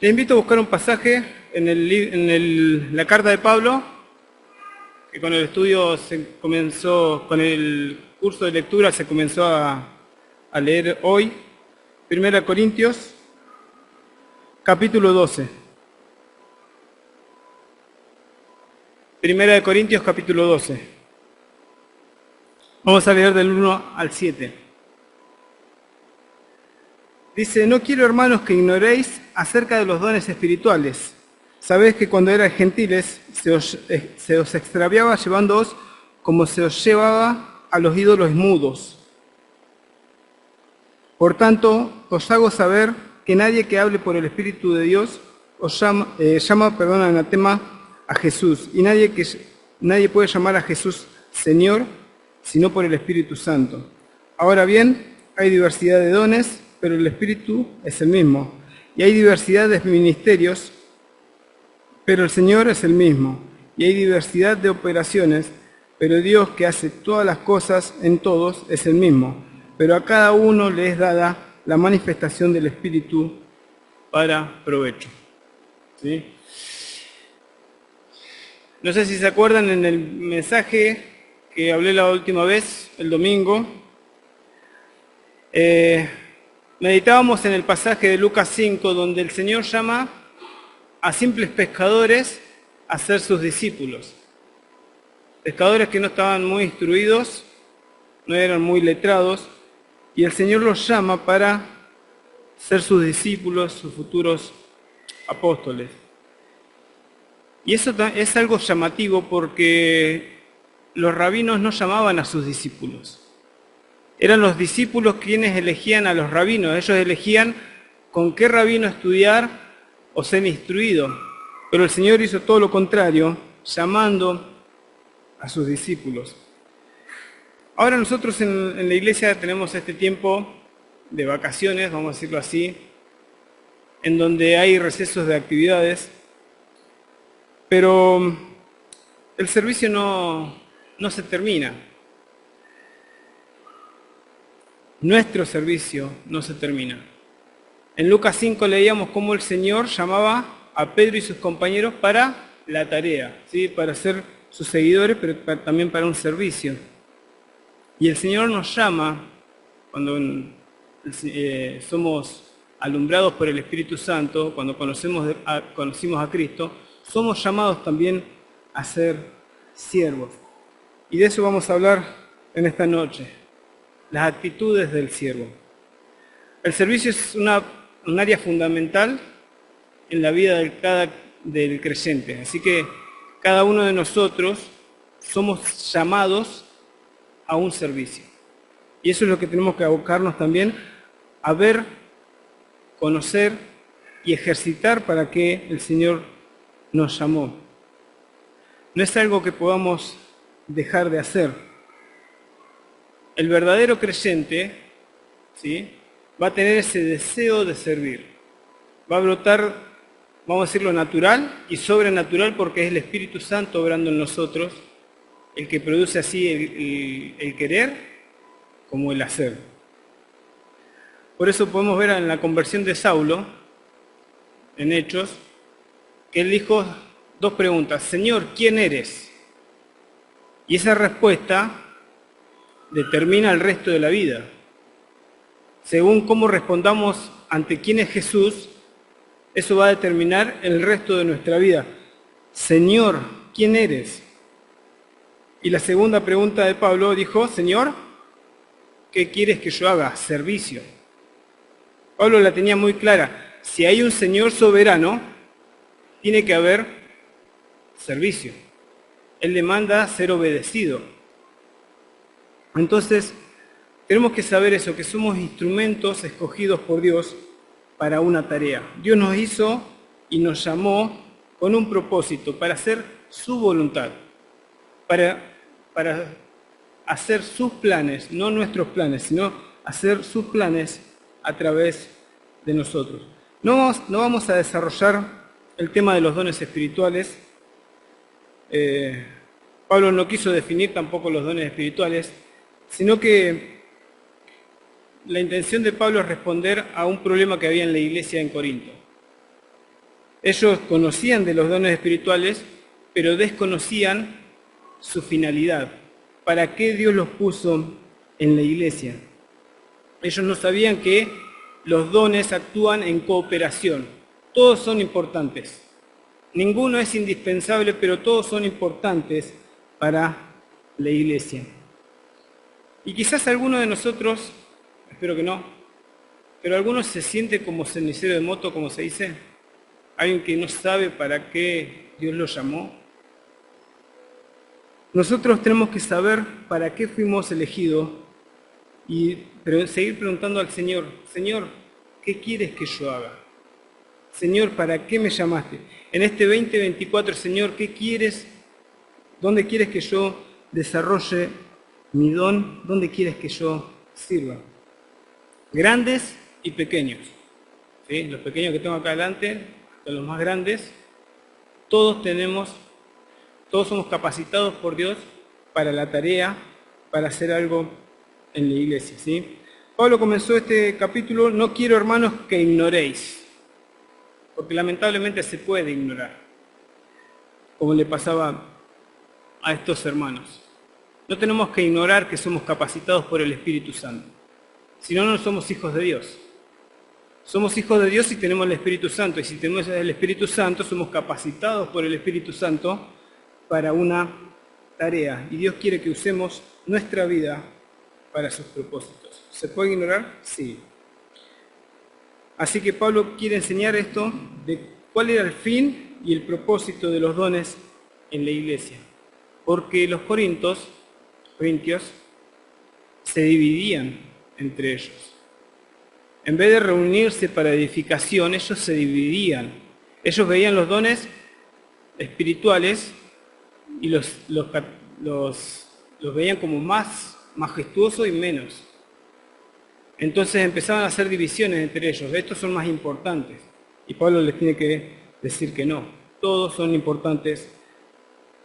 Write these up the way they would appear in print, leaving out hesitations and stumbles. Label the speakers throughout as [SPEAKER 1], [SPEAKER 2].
[SPEAKER 1] Le invito a buscar un pasaje en la carta de Pablo, que con el estudio con el curso de lectura se comenzó a leer hoy. 1 Corintios, capítulo 12. 1 Corintios, capítulo 12. Vamos a leer del 1 al 7. Dice: no quiero, hermanos, que ignoréis acerca de los dones espirituales. Sabéis que cuando erais gentiles se os extraviaba llevándoos como se os llevaba a los ídolos mudos. Por tanto, os hago saber que nadie que hable por el Espíritu de Dios os llama anatema a Jesús. Y nadie puede llamar a Jesús Señor sino por el Espíritu Santo. Ahora bien, hay diversidad de dones, pero el Espíritu es el mismo. Y hay diversidad de ministerios, pero el Señor es el mismo. Y hay diversidad de operaciones, pero Dios, que hace todas las cosas en todos, es el mismo. Pero a cada uno le es dada la manifestación del Espíritu para provecho. ¿Sí? No sé si se acuerdan, en el mensaje que hablé la última vez, el domingo, meditábamos en el pasaje de Lucas 5, donde el Señor llama a simples pescadores a ser sus discípulos. Pescadores que no estaban muy instruidos, no eran muy letrados, y el Señor los llama para ser sus discípulos, sus futuros apóstoles. Y eso es algo llamativo porque los rabinos no llamaban a sus discípulos. Eran los discípulos quienes elegían a los rabinos. Ellos elegían con qué rabino estudiar o ser instruido. Pero el Señor hizo todo lo contrario, llamando a sus discípulos. Ahora nosotros en la iglesia tenemos este tiempo de vacaciones, vamos a decirlo así, en donde hay recesos de actividades, pero el servicio no se termina. Nuestro servicio no se termina. En Lucas 5 leíamos cómo el Señor llamaba a Pedro y sus compañeros para la tarea, ¿sí? Para ser sus seguidores, pero también para un servicio. Y el Señor nos llama, cuando somos alumbrados por el Espíritu Santo, cuando conocimos a Cristo, somos llamados también a ser siervos. Y de eso vamos a hablar en esta noche, las actitudes del siervo. El servicio es un área fundamental en la vida del creyente, así que cada uno de nosotros somos llamados a un servicio. Y eso es lo que tenemos que abocarnos también a ver, conocer y ejercitar para que el Señor nos llamó. No es algo que podamos dejar de hacer. El verdadero creyente, ¿sí?, va a tener ese deseo de servir. Va a brotar, vamos a decirlo, natural y sobrenatural, porque es el Espíritu Santo obrando en nosotros el que produce así el querer como el hacer. Por eso podemos ver en la conversión de Saulo, en Hechos, que él dijo dos preguntas: Señor, ¿quién eres? Y esa respuesta determina el resto de la vida. Según cómo respondamos ante quién es Jesús, eso va a determinar el resto de nuestra vida. Señor, ¿quién eres? Y la segunda pregunta de Pablo dijo: Señor, ¿qué quieres que yo haga? Servicio. Pablo la tenía muy clara. Si hay un Señor soberano, tiene que haber servicio. Él demanda ser obedecido. Entonces, tenemos que saber eso, que somos instrumentos escogidos por Dios para una tarea. Dios nos hizo y nos llamó con un propósito, para hacer su voluntad, para hacer sus planes, no nuestros planes, sino hacer sus planes a través de nosotros. No vamos a desarrollar el tema de los dones espirituales. Pablo no quiso definir tampoco los dones espirituales, sino que la intención de Pablo es responder a un problema que había en la iglesia en Corinto. Ellos conocían de los dones espirituales, pero desconocían su finalidad. ¿Para qué Dios los puso en la iglesia? Ellos no sabían que los dones actúan en cooperación. Todos son importantes. Ninguno es indispensable, pero todos son importantes para la iglesia. Y quizás alguno de nosotros, espero que no, pero alguno se siente como cenicero de moto, como se dice, alguien que no sabe para qué Dios lo llamó. Nosotros tenemos que saber para qué fuimos elegidos y seguir preguntando al Señor, Señor, ¿qué quieres que yo haga? Señor, ¿para qué me llamaste? En este 2024, Señor, ¿qué quieres? ¿Dónde quieres que yo desarrolle mi don? ¿Dónde quieres que yo sirva? Grandes y pequeños. ¿Sí? Los pequeños que tengo acá adelante, los más grandes, todos somos capacitados por Dios para la tarea, para hacer algo en la iglesia. ¿Sí? Pablo comenzó este capítulo, no quiero, hermanos, que ignoréis, porque lamentablemente se puede ignorar, como le pasaba a estos hermanos. No tenemos que ignorar que somos capacitados por el Espíritu Santo, si no, no somos hijos de Dios. Somos hijos de Dios y tenemos el Espíritu Santo, y si tenemos el Espíritu Santo, somos capacitados por el Espíritu Santo para una tarea, y Dios quiere que usemos nuestra vida para sus propósitos. ¿Se puede ignorar? Sí. Así que Pablo quiere enseñar esto de cuál era el fin y el propósito de los dones en la iglesia. Porque los corintios se dividían entre ellos. En vez de reunirse para edificación, ellos se dividían. Ellos veían los dones espirituales y los veían como más majestuosos y menos. Entonces empezaban a hacer divisiones entre ellos. Estos son más importantes. Y Pablo les tiene que decir que no. Todos son importantes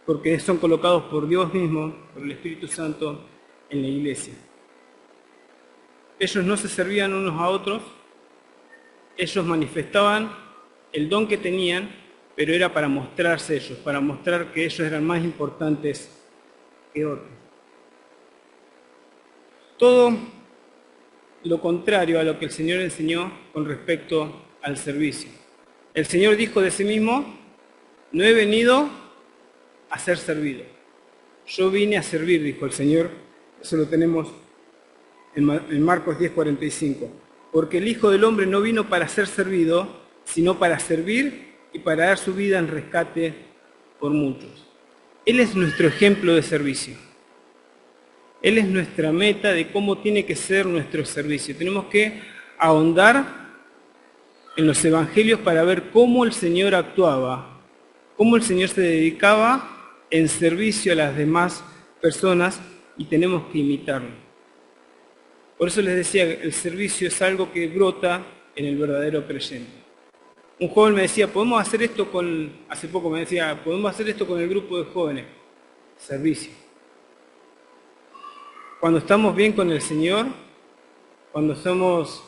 [SPEAKER 1] porque son colocados por Dios mismo, por el Espíritu Santo, en la iglesia. Ellos no se servían unos a otros. Ellos manifestaban el don que tenían, pero era para mostrarse ellos, para mostrar que ellos eran más importantes que otros. Todo lo contrario a lo que el Señor enseñó con respecto al servicio. El Señor dijo de sí mismo, no he venido a ser servido. Yo vine a servir, dijo el Señor. Eso lo tenemos en Marcos 10:45. Porque el Hijo del Hombre no vino para ser servido, sino para servir y para dar su vida en rescate por muchos. Él es nuestro ejemplo de servicio. Él es nuestra meta de cómo tiene que ser nuestro servicio. Tenemos que ahondar en los evangelios para ver cómo el Señor actuaba, cómo el Señor se dedicaba en servicio a las demás personas y tenemos que imitarlo. Por eso les decía, el servicio es algo que brota en el verdadero creyente. Un joven me decía, hace poco me decía, podemos hacer esto con el grupo de jóvenes. Servicio. Cuando estamos bien con el Señor, cuando somos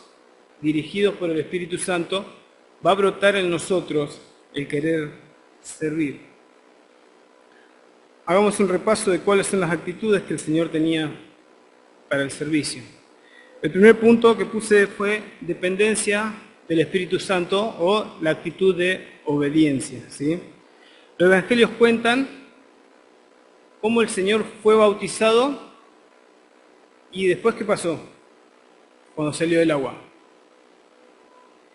[SPEAKER 1] dirigidos por el Espíritu Santo, va a brotar en nosotros el querer servir. Hagamos un repaso de cuáles son las actitudes que el Señor tenía para el servicio. El primer punto que puse fue dependencia del Espíritu Santo o la actitud de obediencia. ¿Sí? Los evangelios cuentan cómo el Señor fue bautizado y después ¿qué pasó? Cuando salió del agua.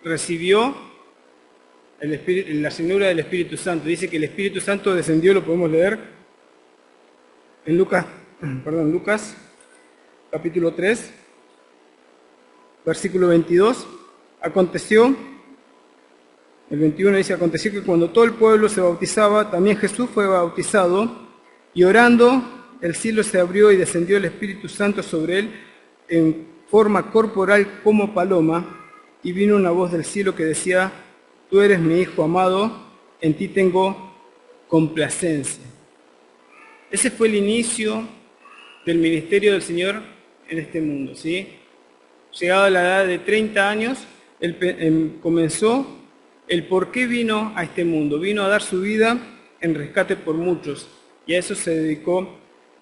[SPEAKER 1] Recibió la llenura del Espíritu Santo. Dice que el Espíritu Santo descendió, lo podemos leer en Lucas capítulo 3, versículo 22. Aconteció, el 21 dice, aconteció que cuando todo el pueblo se bautizaba, también Jesús fue bautizado, y orando, el cielo se abrió y descendió el Espíritu Santo sobre él en forma corporal como paloma, y vino una voz del cielo que decía, tú eres mi Hijo amado, en ti tengo complacencia. Ese fue el inicio del ministerio del Señor en este mundo, ¿sí? Llegado a la edad de 30 años, él comenzó el por qué vino a este mundo. Vino a dar su vida en rescate por muchos, y a eso se dedicó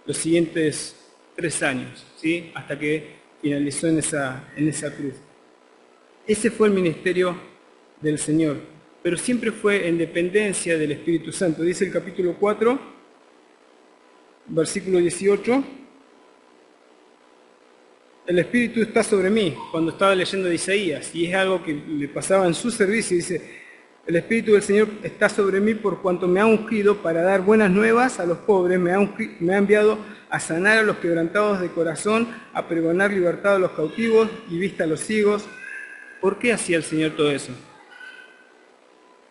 [SPEAKER 1] los siguientes 3 años, ¿sí? Hasta que finalizó en esa cruz. Ese fue el ministerio del Señor, pero siempre fue en dependencia del Espíritu Santo. Dice el capítulo 4, versículo 18, el Espíritu está sobre mí, cuando estaba leyendo de Isaías, y es algo que le pasaba en su servicio. Dice, el Espíritu del Señor está sobre mí por cuanto me ha ungido para dar buenas nuevas a los pobres, me ha enviado a sanar a los quebrantados de corazón, a pregonar libertad a los cautivos y vista a los ciegos. ¿Por qué hacía el Señor todo eso?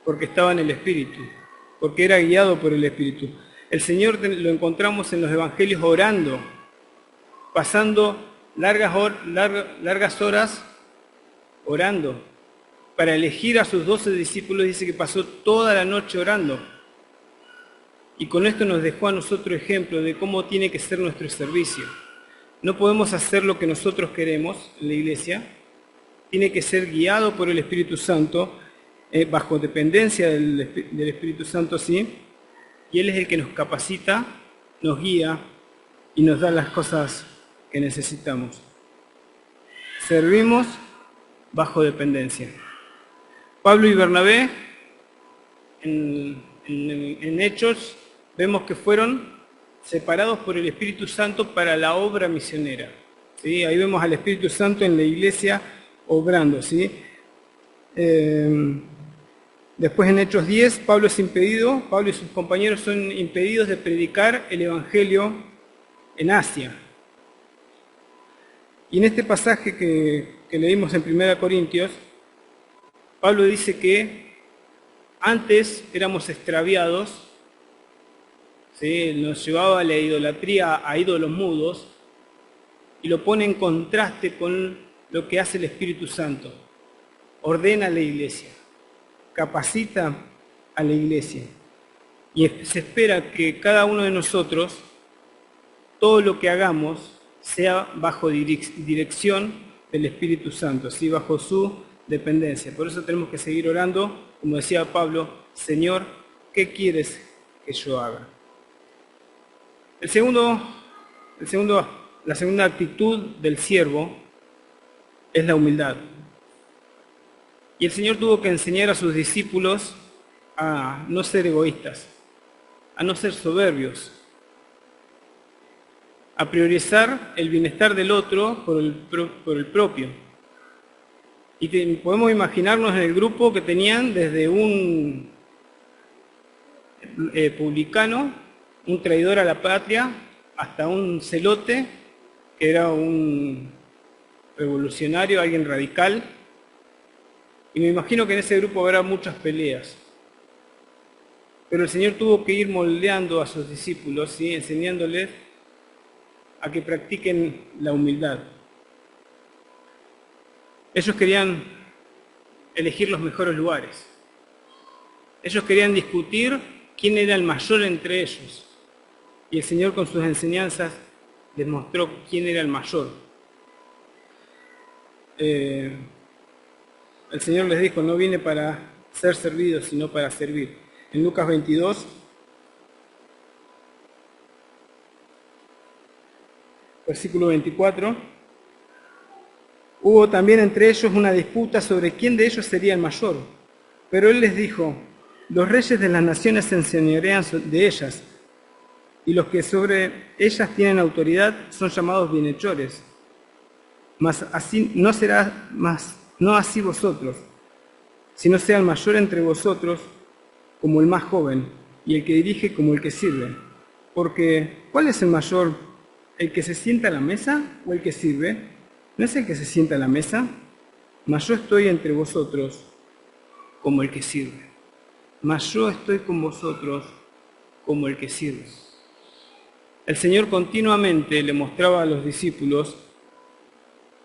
[SPEAKER 1] Porque estaba en el Espíritu, porque era guiado por el Espíritu. El Señor lo encontramos en los evangelios orando, pasando largas horas orando. Para elegir a sus 12 discípulos dice que pasó toda la noche orando. Y con esto nos dejó a nosotros ejemplo de cómo tiene que ser nuestro servicio. No podemos hacer lo que nosotros queremos en la iglesia. Tiene que ser guiado por el Espíritu Santo, bajo dependencia del Espíritu Santo, sí. Y Él es el que nos capacita, nos guía y nos da las cosas que necesitamos. Servimos bajo dependencia. Pablo y Bernabé, en Hechos, vemos que fueron separados por el Espíritu Santo para la obra misionera, ¿sí? Ahí vemos al Espíritu Santo en la iglesia obrando, ¿sí? Después en Hechos 10, Pablo y sus compañeros son impedidos de predicar el Evangelio en Asia. Y en este pasaje que leímos en 1 Corintios, Pablo dice que antes éramos extraviados, ¿sí? Nos llevaba a la idolatría, a ídolos mudos, y lo pone en contraste con lo que hace el Espíritu Santo. Ordena a la iglesia, capacita a la iglesia, y se espera que cada uno de nosotros, todo lo que hagamos, sea bajo dirección del Espíritu Santo, ¿sí? Bajo su dependencia. Por eso tenemos que seguir orando, como decía Pablo, Señor, ¿qué quieres que yo haga? La segunda actitud del siervo es la humildad. Y el Señor tuvo que enseñar a sus discípulos a no ser egoístas, a no ser soberbios, a priorizar el bienestar del otro por el propio. Y podemos imaginarnos en el grupo que tenían desde un publicano, un traidor a la patria, hasta un celote, que era un revolucionario, alguien radical. Y me imagino que en ese grupo habrá muchas peleas. Pero el Señor tuvo que ir moldeando a sus discípulos, ¿sí? Enseñándoles a que practiquen la humildad. Ellos querían elegir los mejores lugares. Ellos querían discutir quién era el mayor entre ellos. Y el Señor con sus enseñanzas les mostró quién era el mayor. El Señor les dijo, no vine para ser servido, sino para servir. En Lucas 22, versículo 24, hubo también entre ellos una disputa sobre quién de ellos sería el mayor. Pero Él les dijo, los reyes de las naciones se enseñorean de ellas, y los que sobre ellas tienen autoridad son llamados bienhechores. Mas así no será no así vosotros, sino sea el mayor entre vosotros como el más joven, y el que dirige como el que sirve. Porque, ¿cuál es el mayor? ¿El que se sienta a la mesa o el que sirve? ¿No es el que se sienta a la mesa? Mas yo estoy entre vosotros como el que sirve. Mas yo estoy con vosotros como el que sirve. El Señor continuamente le mostraba a los discípulos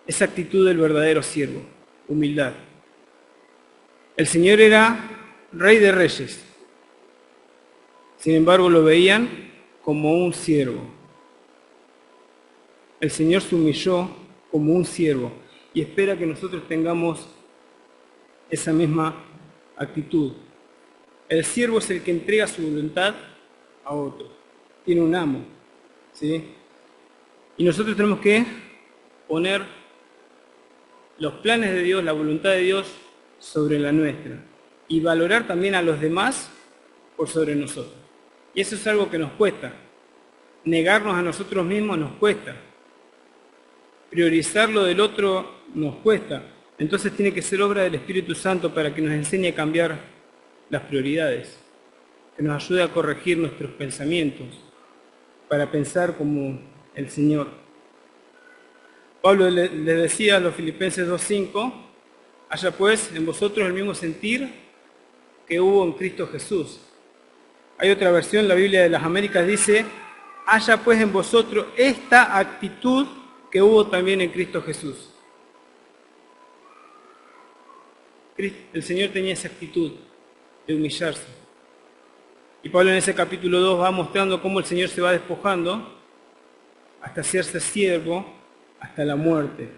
[SPEAKER 1] esa actitud del verdadero siervo, humildad. El Señor era Rey de Reyes. Sin embargo, lo veían como un siervo. El Señor se humilló como un siervo y espera que nosotros tengamos esa misma actitud. El siervo es el que entrega su voluntad a otro. Tiene un amo, ¿sí? Y nosotros tenemos que poner los planes de Dios, la voluntad de Dios sobre la nuestra. Y valorar también a los demás por sobre nosotros. Y eso es algo que nos cuesta. Negarnos a nosotros mismos nos cuesta. Priorizar lo del otro nos cuesta. Entonces tiene que ser obra del Espíritu Santo para que nos enseñe a cambiar las prioridades, que nos ayude a corregir nuestros pensamientos, para pensar como el Señor. Pablo le decía a los Filipenses 2:5, haya pues en vosotros el mismo sentir que hubo en Cristo Jesús. Hay otra versión, la Biblia de las Américas dice, haya pues en vosotros esta actitud que hubo también en Cristo Jesús. El Señor tenía esa actitud de humillarse. Y Pablo en ese capítulo 2 va mostrando cómo el Señor se va despojando hasta hacerse siervo, hasta la muerte.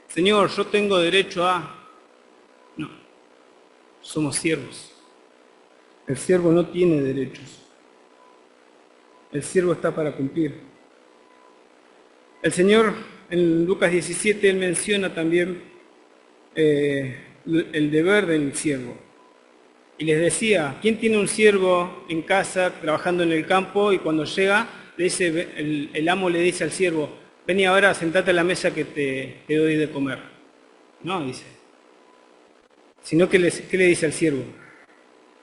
[SPEAKER 1] Señor, yo tengo derecho a... No, somos siervos. El siervo no tiene derechos. El siervo está para cumplir. El Señor en Lucas 17, Él menciona también el deber del siervo. Y les decía, ¿quién tiene un siervo en casa, trabajando en el campo, y cuando llega, le dice, el amo le dice al siervo, vení ahora, sentate a la mesa que te doy de comer? No, dice. Sino que ¿qué le dice al siervo?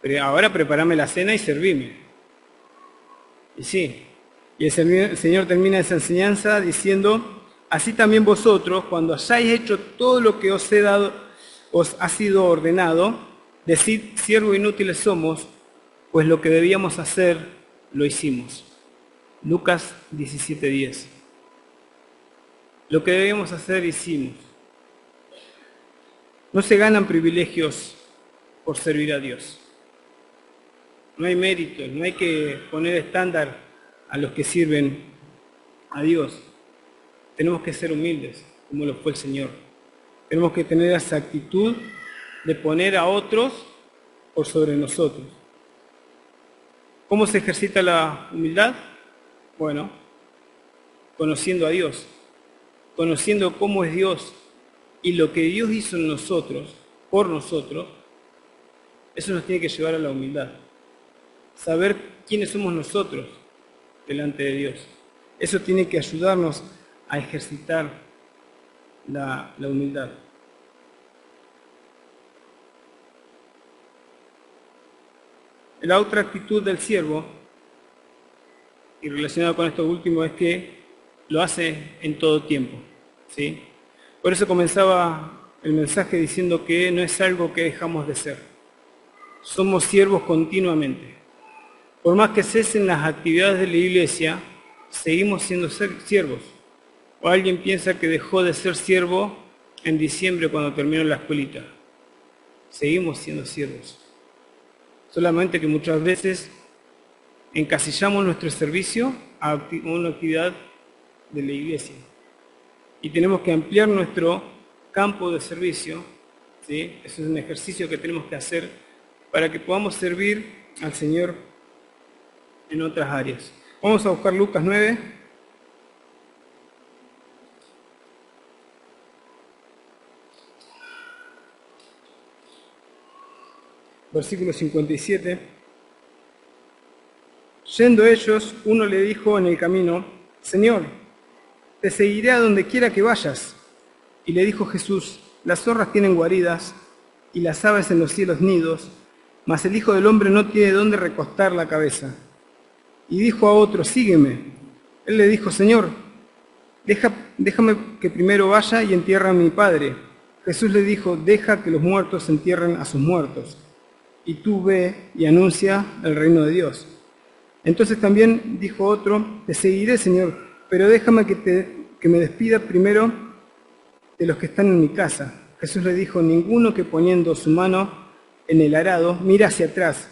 [SPEAKER 1] Pero ahora preparame la cena y servime. Y sí, y el Señor termina esa enseñanza diciendo, así también vosotros, cuando hayáis hecho todo lo que os he dado, os ha sido ordenado, decid, siervos inútiles somos, pues lo que debíamos hacer, lo hicimos. Lucas 17:10. Lo que debíamos hacer, hicimos. No se ganan privilegios por servir a Dios. No hay mérito, no hay que poner estándar a los que sirven a Dios. Tenemos que ser humildes, como lo fue el Señor. Tenemos que tener esa actitud de poner a otros por sobre nosotros. ¿Cómo se ejercita la humildad? Bueno, conociendo a Dios, conociendo cómo es Dios y lo que Dios hizo en nosotros, por nosotros, eso nos tiene que llevar a la humildad. Saber quiénes somos nosotros delante de Dios. Eso tiene que ayudarnos a ejercitar la humildad. La otra actitud del siervo, y relacionado con esto último, es que lo hace en todo tiempo, ¿sí? Por eso comenzaba el mensaje diciendo que no es algo que dejamos de ser. Somos siervos continuamente. Por más que cesen las actividades de la iglesia, seguimos siendo siervos. O alguien piensa que dejó de ser siervo en diciembre cuando terminó la escuelita. Seguimos siendo siervos. Solamente que muchas veces encasillamos nuestro servicio a una actividad de la iglesia. Y tenemos que ampliar nuestro campo de servicio, ¿sí? Eso es un ejercicio que tenemos que hacer para que podamos servir al Señor en otras áreas. Vamos a buscar Lucas 9. Versículo 57. Yendo ellos, uno le dijo en el camino, Señor, te seguiré a donde quiera que vayas. Y le dijo Jesús, las zorras tienen guaridas y las aves en los cielos nidos, mas el Hijo del Hombre no tiene dónde recostar la cabeza. Y dijo a otro, sígueme. Él le dijo, Señor, déjame que primero vaya y entierre a mi padre. Jesús le dijo, deja que los muertos entierren a sus muertos. Y tú ve y anuncia el reino de Dios. Entonces también dijo otro, te seguiré, Señor, pero déjame que me despida primero de los que están en mi casa. Jesús le dijo, ninguno que poniendo su mano en el arado mira hacia atrás.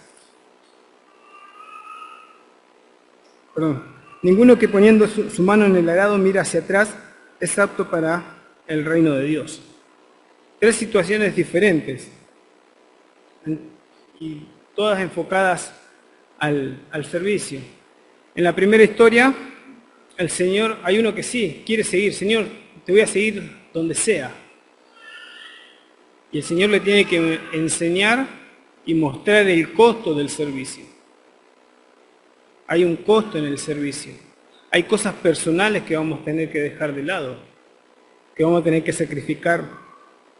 [SPEAKER 1] Ninguno que poniendo su mano en el arado mira hacia atrás es apto para el reino de Dios. Tres situaciones diferentes. y todas enfocadas al servicio. En la primera historia, el Señor, hay uno que sí, quiere seguir. Señor, te voy a seguir donde sea. Y el Señor le tiene que enseñar y mostrar el costo del servicio. Hay un costo en el servicio. Hay cosas personales que vamos a tener que dejar de lado, que vamos a tener que sacrificar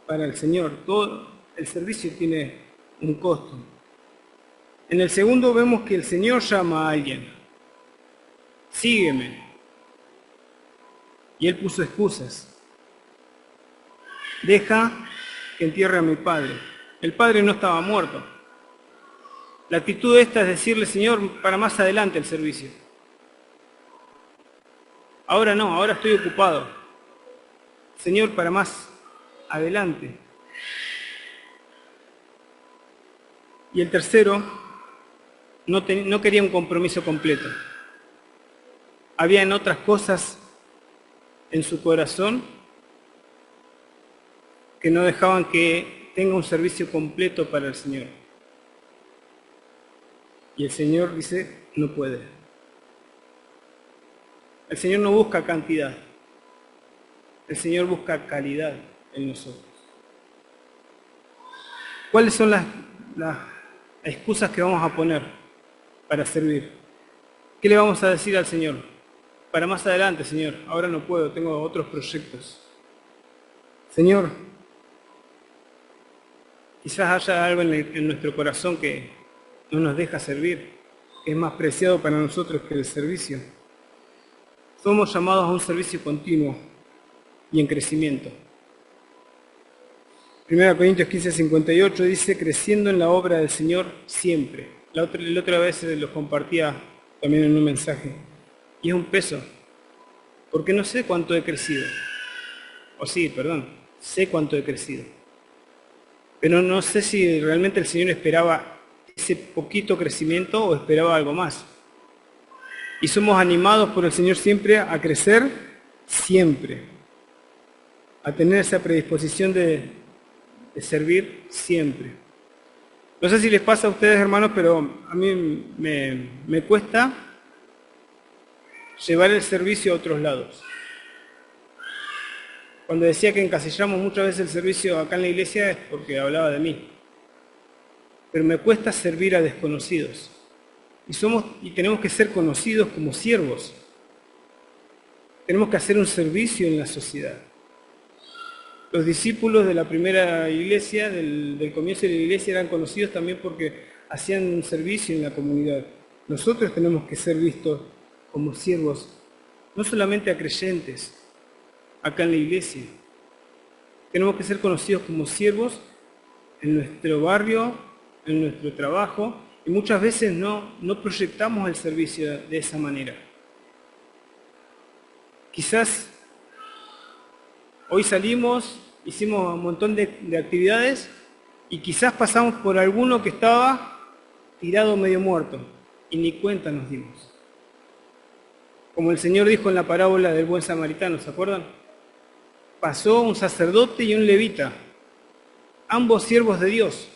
[SPEAKER 1] para el Señor. Todo el servicio tiene un costo. En el segundo vemos que el Señor llama a alguien. Sígueme. Y él puso excusas. Deja que entierre a mi padre. El padre no estaba muerto. La actitud de esta es decirle, Señor, para más adelante el servicio. Ahora no, ahora estoy ocupado. Señor, para más adelante. Y el tercero no quería un compromiso completo. Habían otras cosas en su corazón que no dejaban que tenga un servicio completo para el Señor. Y el Señor dice, no puede. El Señor no busca cantidad. El Señor busca calidad en nosotros. ¿Cuáles son las excusas que vamos a poner para servir? ¿Qué le vamos a decir al Señor? Para más adelante, Señor, ahora no puedo, tengo otros proyectos. Señor, quizás haya algo en nuestro corazón que no nos deja servir, que es más preciado para nosotros que el servicio. Somos llamados a un servicio continuo y en crecimiento. 1 Corintios 15:58 dice, creciendo en la obra del Señor siempre. La otra vez lo compartía también en un mensaje. Y es un peso, porque no sé cuánto he crecido. Sé cuánto he crecido. Pero no sé si realmente el Señor esperaba ese poquito crecimiento o esperaba algo más. Y somos animados por el Señor siempre a crecer, siempre. A tener esa predisposición de servir siempre. No sé si les pasa a ustedes, hermanos, pero a mí me cuesta llevar el servicio a otros lados. Cuando decía que encasillamos muchas veces el servicio acá en la iglesia es porque hablaba de mí. Pero me cuesta servir a desconocidos. Y tenemos que ser conocidos como siervos. Tenemos que hacer un servicio en la sociedad. Los discípulos de la primera iglesia, del comienzo de la iglesia, eran conocidos también porque hacían un servicio en la comunidad. Nosotros tenemos que ser vistos como siervos, no solamente a creyentes, acá en la iglesia. Tenemos que ser conocidos como siervos en nuestro barrio, en nuestro trabajo, y muchas veces no proyectamos el servicio de esa manera. Quizás hoy salimos, hicimos un montón de actividades y quizás pasamos por alguno que estaba tirado medio muerto y ni cuenta nos dimos. Como el Señor dijo en la parábola del buen samaritano, ¿se acuerdan? Pasó un sacerdote y un levita, ambos siervos de Dios,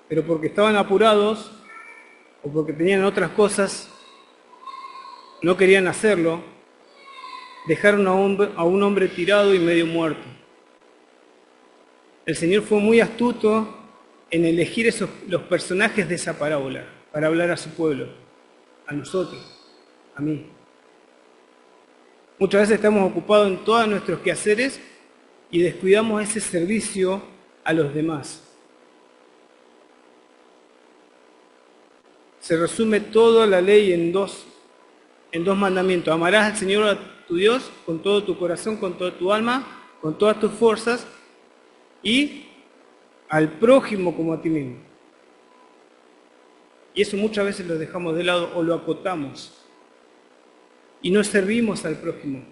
[SPEAKER 1] pero porque estaban apurados o porque tenían otras cosas, no querían hacerlo, dejaron a un hombre tirado y medio muerto. El Señor fue muy astuto en elegir los personajes de esa parábola para hablar a su pueblo, a nosotros, a mí. Muchas veces estamos ocupados en todos nuestros quehaceres y descuidamos ese servicio a los demás. Se resume toda la ley en dos mandamientos. Amarás al Señor a tu Dios con todo tu corazón, con toda tu alma, con todas tus fuerzas y al prójimo como a ti mismo. Y eso muchas veces lo dejamos de lado o lo acotamos y no servimos al prójimo.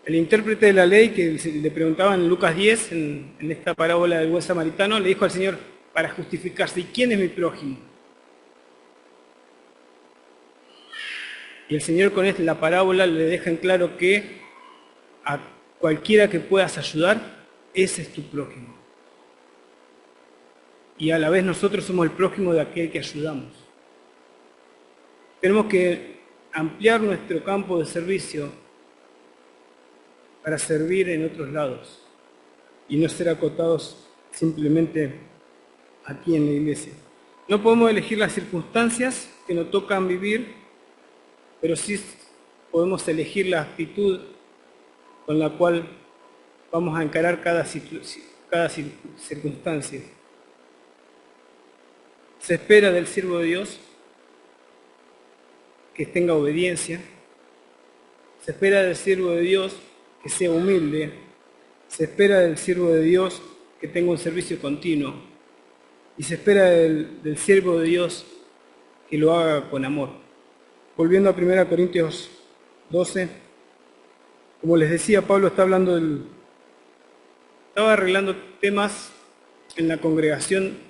[SPEAKER 1] El intérprete de la ley que le preguntaban en Lucas 10, en esta parábola del buen samaritano, le dijo al Señor para justificarse, ¿y quién es mi prójimo? Y el Señor con la parábola le deja en claro que a cualquiera que puedas ayudar, ese es tu prójimo. y a la vez nosotros somos el prójimo de aquel que ayudamos. Tenemos que ampliar nuestro campo de servicio para servir en otros lados y no ser acotados simplemente aquí en la iglesia. No podemos elegir las circunstancias que nos tocan vivir, pero sí podemos elegir la actitud con la cual vamos a encarar cada circunstancia. Se espera del siervo de Dios que tenga obediencia, se espera del siervo de Dios que sea humilde, se espera del siervo de Dios que tenga un servicio continuo y se espera del siervo de Dios que lo haga con amor. Volviendo a 1 Corintios 12, como les decía, Pablo estaba arreglando temas en la congregación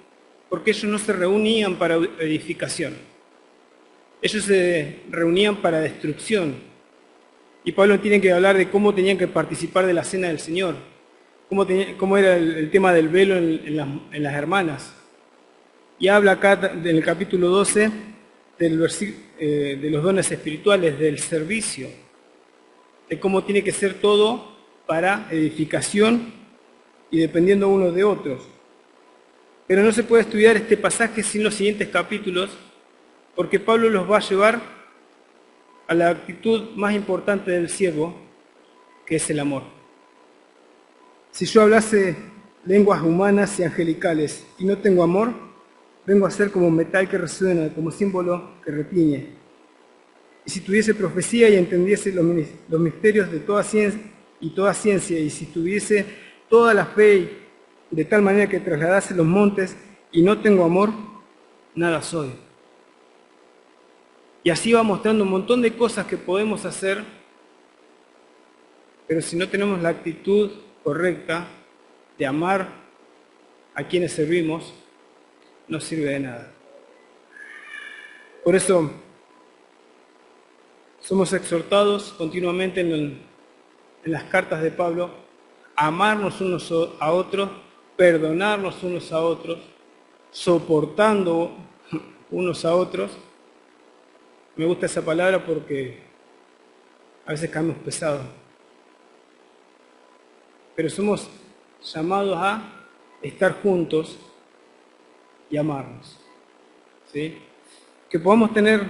[SPEAKER 1] porque ellos no se reunían para edificación. Ellos se reunían para destrucción. Y Pablo tiene que hablar de cómo tenían que participar de la cena del Señor, cómo era el tema del velo en las hermanas. Y habla acá en el capítulo 12 de los dones espirituales, del servicio, de cómo tiene que ser todo para edificación y dependiendo unos de otros. Pero no se puede estudiar este pasaje sin los siguientes capítulos, porque Pablo los va a llevar a la actitud más importante del siervo, que es el amor. Si yo hablase lenguas humanas y angelicales y no tengo amor, vengo a ser como metal que resuena, como símbolo que retiñe. Y si tuviese profecía y entendiese los misterios de toda ciencia, y si tuviese toda la fe de tal manera que trasladase los montes y no tengo amor, nada soy. Y así va mostrando un montón de cosas que podemos hacer, pero si no tenemos la actitud correcta de amar a quienes servimos, no sirve de nada. Por eso somos exhortados continuamente en las cartas de Pablo a amarnos unos a otros, perdonarnos unos a otros, soportando unos a otros. Me gusta esa palabra porque a veces caemos pesados. Pero somos llamados a estar juntos y amarnos. ¿Sí? Que podamos tener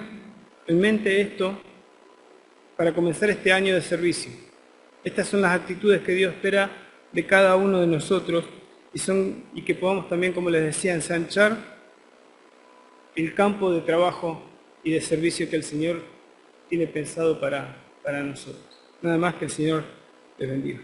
[SPEAKER 1] en mente esto para comenzar este año de servicio. Estas son las actitudes que Dios espera de cada uno de nosotros y que podamos también, como les decía, ensanchar el campo de trabajo y de servicio que el Señor tiene pensado para nosotros. Nada más, que el Señor les bendiga.